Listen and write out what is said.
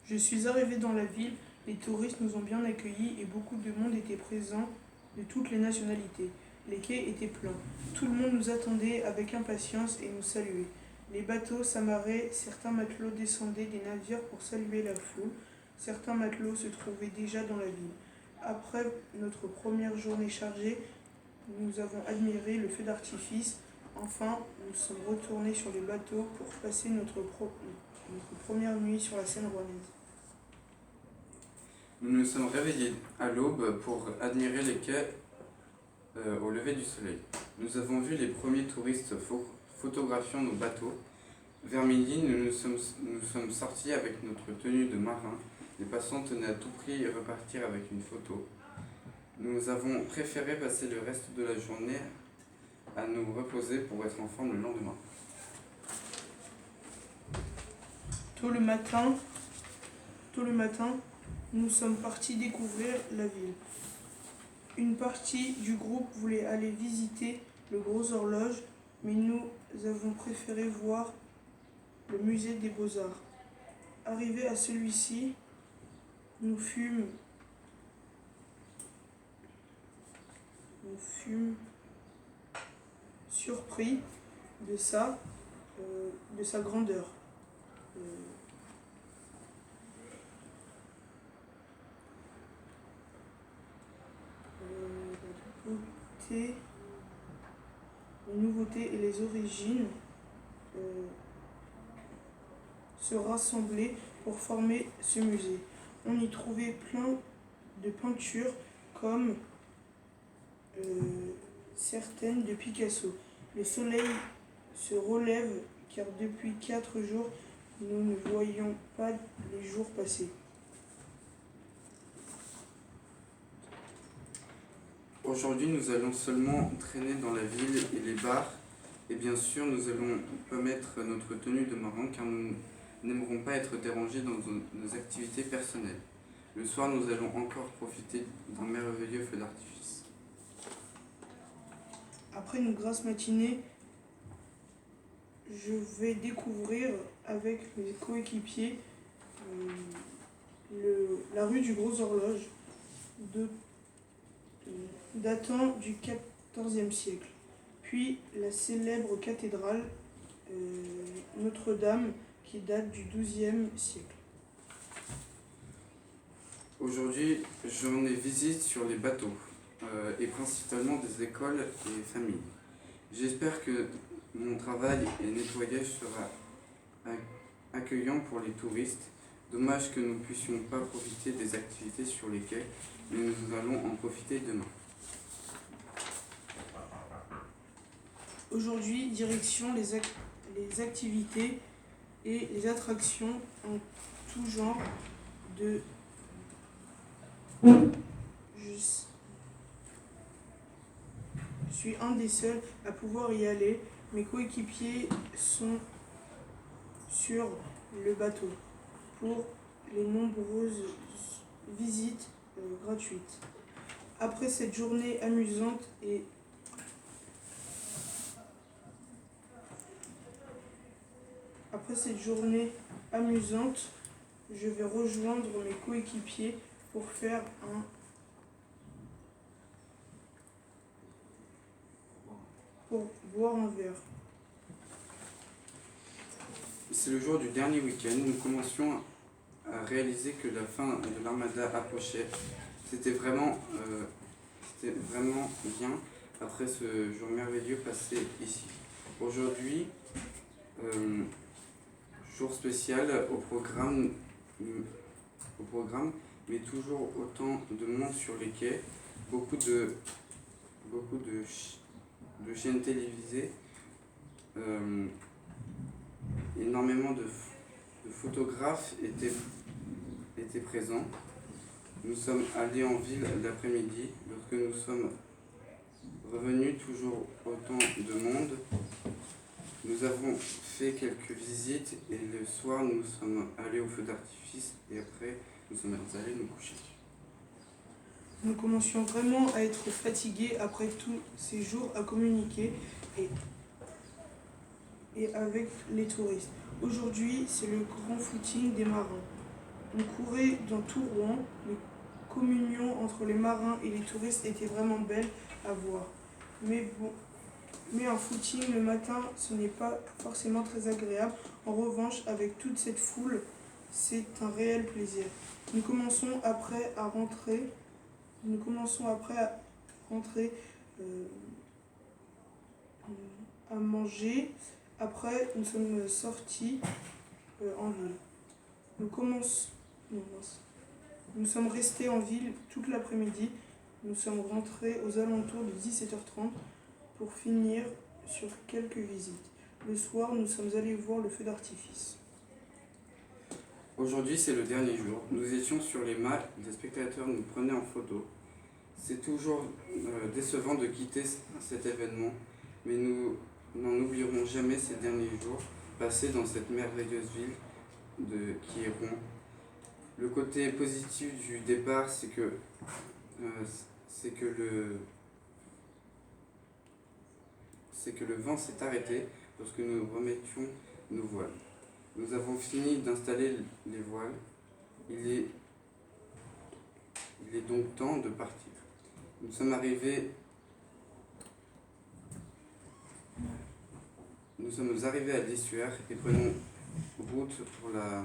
Je suis arrivé dans la ville, les touristes nous ont bien accueillis et beaucoup de monde était présent de toutes les nationalités. Les quais étaient pleins. Tout le monde nous attendait avec impatience et nous saluait. Les bateaux s'amarraient, certains matelots descendaient des navires pour saluer la foule, certains matelots se trouvaient déjà dans la ville. Après notre première journée chargée, nous avons admiré le feu d'artifice. Enfin, nous sommes retournés sur les bateaux pour passer notre première nuit sur la Seine rouennaise. Nous nous sommes réveillés à l'aube pour admirer les quais au lever du soleil. Nous avons vu les premiers touristes photographiant nos bateaux. Vers midi, nous sommes sortis avec notre tenue de marin. Les passants tenaient à tout prix repartir avec une photo. Nous avons préféré passer le reste de la journée à nous reposer pour être en forme le lendemain. Tôt le matin, nous sommes partis découvrir la ville. Une partie du groupe voulait aller visiter le Gros Horloge, mais nous avons préféré voir le musée des Beaux-Arts. Arrivés à celui-ci, nous fûmes surpris de sa grandeur. Les nouveautés et les origines se rassemblaient pour former ce musée. On y trouvait plein de peintures comme certaines de Picasso. Le soleil se relève car depuis 4 jours, nous ne voyons pas les jours passer. Aujourd'hui, nous allons seulement traîner dans la ville et les bars. Et bien sûr, nous allons pas mettre notre tenue de marin car nous n'aimerons pas être dérangés dans nos activités personnelles. Le soir, nous allons encore profiter d'un merveilleux feu d'artifice. Après une grasse matinée, je vais découvrir avec mes coéquipiers la rue du Gros Horloge datant du XIVe siècle, puis la célèbre cathédrale Notre-Dame qui date du XIIe siècle. Aujourd'hui, j'en ai visite sur les bateaux et principalement des écoles et familles. J'espère que mon travail et nettoyage sera accueillant pour les touristes. Dommage que nous ne puissions pas profiter des activités sur les quais, mais nous allons en profiter demain. Aujourd'hui, direction les activités et les attractions en tout genre de... Je suis un des seuls à pouvoir y aller. Mes coéquipiers sont sur le bateau pour les nombreuses visites gratuites. Après cette journée amusante je vais rejoindre mes coéquipiers pour boire un verre. C'est le jour du dernier week-end. Nous commencions à réaliser que la fin de l'armada approchait. C'était vraiment bien après ce jour merveilleux passé ici. Aujourd'hui, jour spécial au programme, mais toujours autant de monde sur les quais, beaucoup de chaînes télévisées, énormément de photographes étaient présents. Nous sommes allés en ville l'après-midi. Lorsque nous sommes revenus, toujours autant de monde. Nous avons fait quelques visites et le soir nous sommes allés au feu d'artifice et après nous sommes allés nous coucher. Nous commencions vraiment à être fatigués après tous ces jours à communiquer et avec les touristes. Aujourd'hui, c'est le grand footing des marins. On courait dans tout Rouen. Les communions entre les marins et les touristes étaient vraiment belles à voir. Mais un footing le matin, ce n'est pas forcément très agréable. En revanche, avec toute cette foule, c'est un réel plaisir. Nous commençons après à rentrer. euh, à manger. Après, nous sommes sortis en ville. Nous sommes restés en ville toute l'après-midi. Nous sommes rentrés aux alentours de 17h30 pour finir sur quelques visites. Le soir, nous sommes allés voir le feu d'artifice. Aujourd'hui, c'est le dernier jour. Nous étions sur les mâts, des spectateurs nous prenaient en photo. C'est toujours décevant de quitter cet événement, mais nous n'en oublierons jamais ces derniers jours passés dans cette merveilleuse ville qui est Rouen. Le côté positif du départ, c'est que le vent s'est arrêté lorsque nous remettions nos voiles. Nous avons fini d'installer les voiles. Il est donc temps de partir. Nous sommes arrivés à l'Essuaire et prenons route pour la